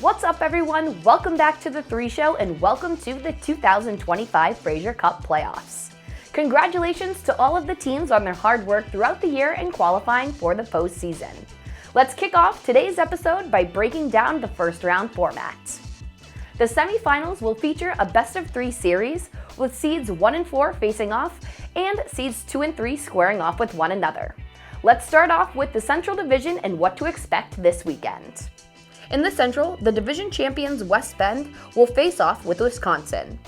What's up, everyone? Welcome back to The 3 Show and welcome to the 2025 Fraser Cup playoffs. Congratulations to all of the teams on their hard work throughout the year and qualifying for the postseason. Let's kick off today's episode by breaking down the first round format. The semifinals will feature a best-of-3 series with seeds 1 and 4 facing off and seeds 2 and 3 squaring off with one another. Let's start off with the Central Division and what to expect this weekend. In the Central, the division champions West Bend will face off with Wisconsin.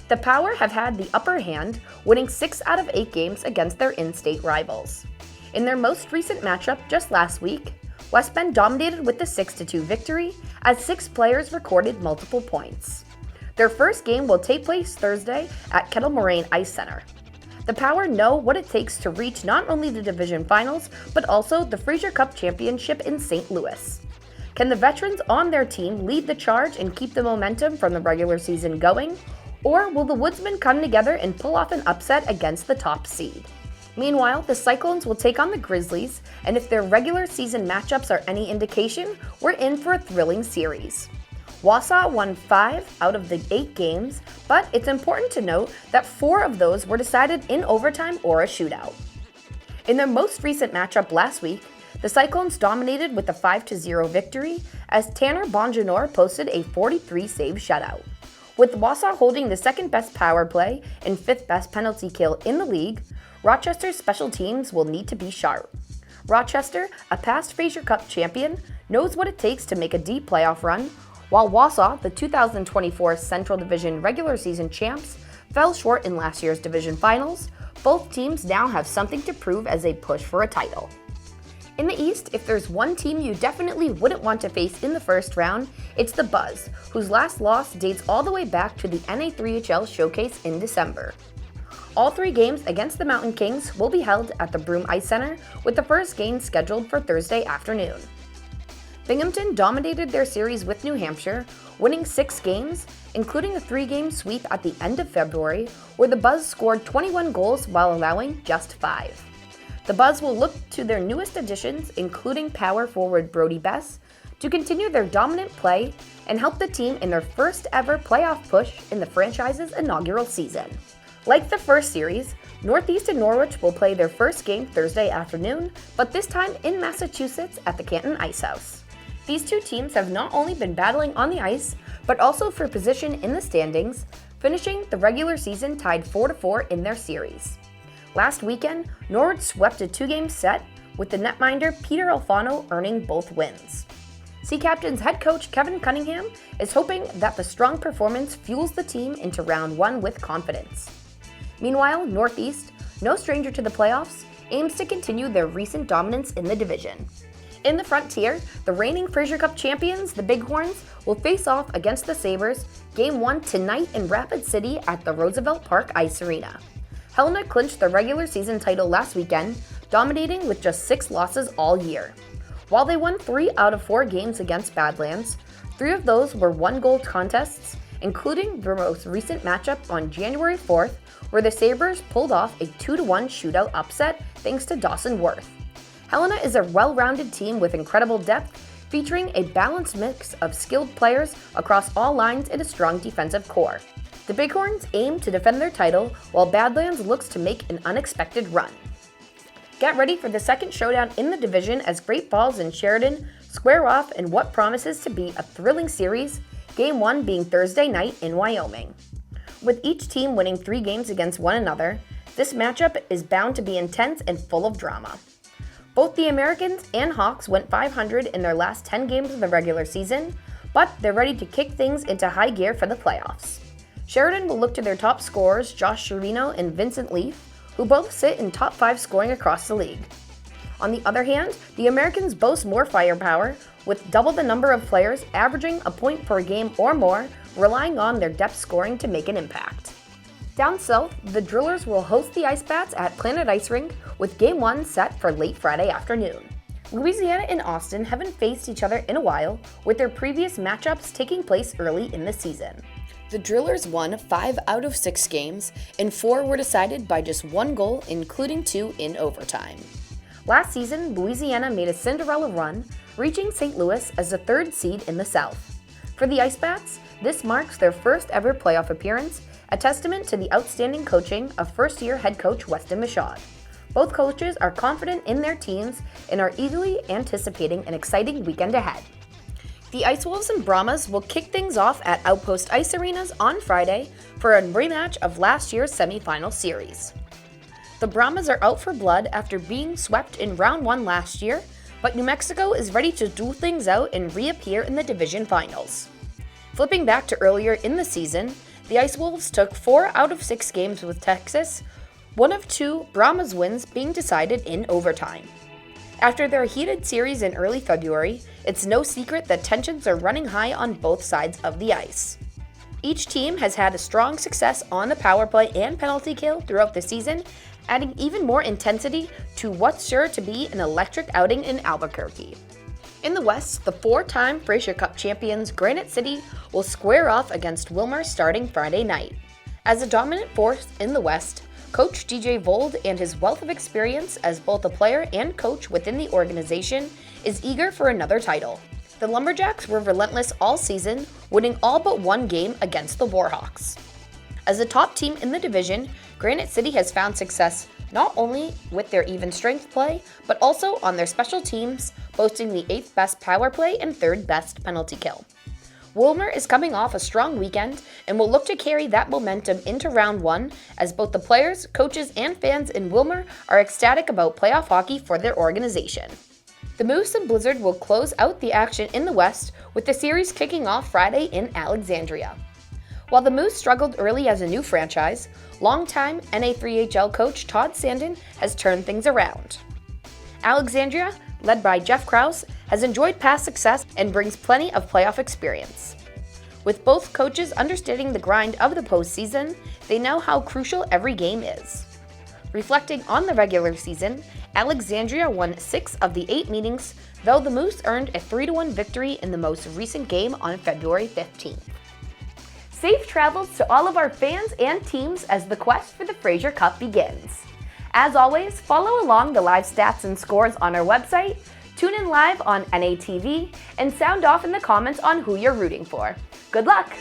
The Power have had the upper hand, winning 6 out of 8 games against their in-state rivals. In their most recent matchup just last week, West Bend dominated with the 6-2 victory as 6 players recorded multiple points. Their first game will take place Thursday at Kettle Moraine Ice Center. The Power know what it takes to reach not only the division finals, but also the Fraser Cup Championship in St. Louis. Can the veterans on their team lead the charge and keep the momentum from the regular season going? Or will the Woodsmen come together and pull off an upset against the top seed? Meanwhile, the Cyclones will take on the Grizzlies, and if their regular season matchups are any indication, we're in for a thrilling series. Wausau won 5 out of the 8 games, but it's important to note that 4 of those were decided in overtime or a shootout. In their most recent matchup last week, the Cyclones dominated with a 5-0 victory as Tanner Bonjanor posted a 43-save shutout. With Wausau holding the second best power play and 5th best penalty kill in the league, Rochester's special teams will need to be sharp. Rochester, a past Fraser Cup champion, knows what it takes to make a deep playoff run, while Wausau, the 2024 Central Division regular season champs, fell short in last year's division finals. Both teams now have something to prove as they push for a title. In the East, if there's one team you definitely wouldn't want to face in the first round, it's the Buzz, whose last loss dates all the way back to the NA3HL showcase in December. All 3 games against the Mountain Kings will be held at the Broome Ice Center, with the first game scheduled for Thursday afternoon. Binghamton dominated their series with New Hampshire, winning 6 games, including a 3-game sweep at the end of February, where the Buzz scored 21 goals while allowing just 5. The Buzz will look to their newest additions, including power forward Brody Bess, to continue their dominant play and help the team in their first ever playoff push in the franchise's inaugural season. Like the first series, Northeast and Norwich will play their first game Thursday afternoon, but this time in Massachusetts at the Canton Ice House. These 2 teams have not only been battling on the ice, but also for position in the standings, finishing the regular season tied 4-4 in their series. Last weekend, Norwich swept a 2-game set, with the netminder Peter Alfano earning both wins. Sea Captains head coach Kevin Cunningham is hoping that the strong performance fuels the team into round 1 with confidence. Meanwhile, Northeast, no stranger to the playoffs, aims to continue their recent dominance in the division. In the Frontier, the reigning Fraser Cup champions, the Bighorns, will face off against the Sabres, Game 1 tonight in Rapid City at the Roosevelt Park Ice Arena. Helena clinched the regular season title last weekend, dominating with just 6 losses all year. While they won 3 out of 4 games against Badlands, 3 of those were 1-goal contests, including their most recent matchup on January 4th, where the Sabres pulled off a 2-1 shootout upset thanks to Dawson Worth. Helena is a well-rounded team with incredible depth, featuring a balanced mix of skilled players across all lines and a strong defensive core. The Bighorns aim to defend their title, while Badlands looks to make an unexpected run. Get ready for the second showdown in the division as Great Falls and Sheridan square off in what promises to be a thrilling series, Game 1 being Thursday night in Wyoming. With each team winning 3 games against one another, this matchup is bound to be intense and full of drama. Both the Americans and Hawks went .500 in their last 10 games of the regular season, but they're ready to kick things into high gear for the playoffs. Sheridan will look to their top scorers Josh Sherino and Vincent Leaf, who both sit in top 5 scoring across the league. On the other hand, the Americans boast more firepower, with double the number of players averaging a point per game or more, relying on their depth scoring to make an impact. Down south, the Drillers will host the Ice Bats at Planet Ice Rink, with Game 1 set for late Friday afternoon. Louisiana and Austin haven't faced each other in a while, with their previous matchups taking place early in the season. The Drillers won 5 out of 6 games, and 4 were decided by just 1 goal, including 2 in overtime. Last season, Louisiana made a Cinderella run, reaching St. Louis as the 3rd seed in the South. For the Ice Bats, this marks their first ever playoff appearance, a testament to the outstanding coaching of first-year head coach Weston Michaud. Both coaches are confident in their teams and are eagerly anticipating an exciting weekend ahead. The Ice Wolves and Brahmas will kick things off at Outpost Ice Arenas on Friday for a rematch of last year's semifinal series. The Brahmas are out for blood after being swept in round 1 last year, but New Mexico is ready to duel things out and reappear in the division finals. Flipping back to earlier in the season, the Ice Wolves took 4 out of 6 games with Texas, one of 2 Brahmas wins being decided in overtime. After their heated series in early February, it's no secret that tensions are running high on both sides of the ice. Each team has had a strong success on the power play and penalty kill throughout the season, adding even more intensity to what's sure to be an electric outing in Albuquerque. In the West, the 4-time Fraser Cup champions Granite City will square off against Willmar starting Friday night. As a dominant force in the West, Coach DJ Vold and his wealth of experience as both a player and coach within the organization is eager for another title. The Lumberjacks were relentless all season, winning all but one game against the Warhawks. As a top team in the division, Granite City has found success not only with their even strength play, but also on their special teams, boasting the 8th best power play and 3rd best penalty kill. Willmar is coming off a strong weekend and will look to carry that momentum into round 1 as both the players, coaches, and fans in Willmar are ecstatic about playoff hockey for their organization. The Moose and Blizzard will close out the action in the West with the series kicking off Friday in Alexandria. While the Moose struggled early as a new franchise, longtime NA3HL coach Todd Sandin has turned things around. Alexandria, led by Jeff Krause, has enjoyed past success and brings plenty of playoff experience. With both coaches understanding the grind of the postseason, they know how crucial every game is. Reflecting on the regular season, Alexandria won 6 of the 8 meetings, though the Moose earned a 3-1 victory in the most recent game on February 15th. Safe travels to all of our fans and teams as the quest for the Fraser Cup begins. As always, follow along the live stats and scores on our website, tune in live on NATV, and sound off in the comments on who you're rooting for. Good luck!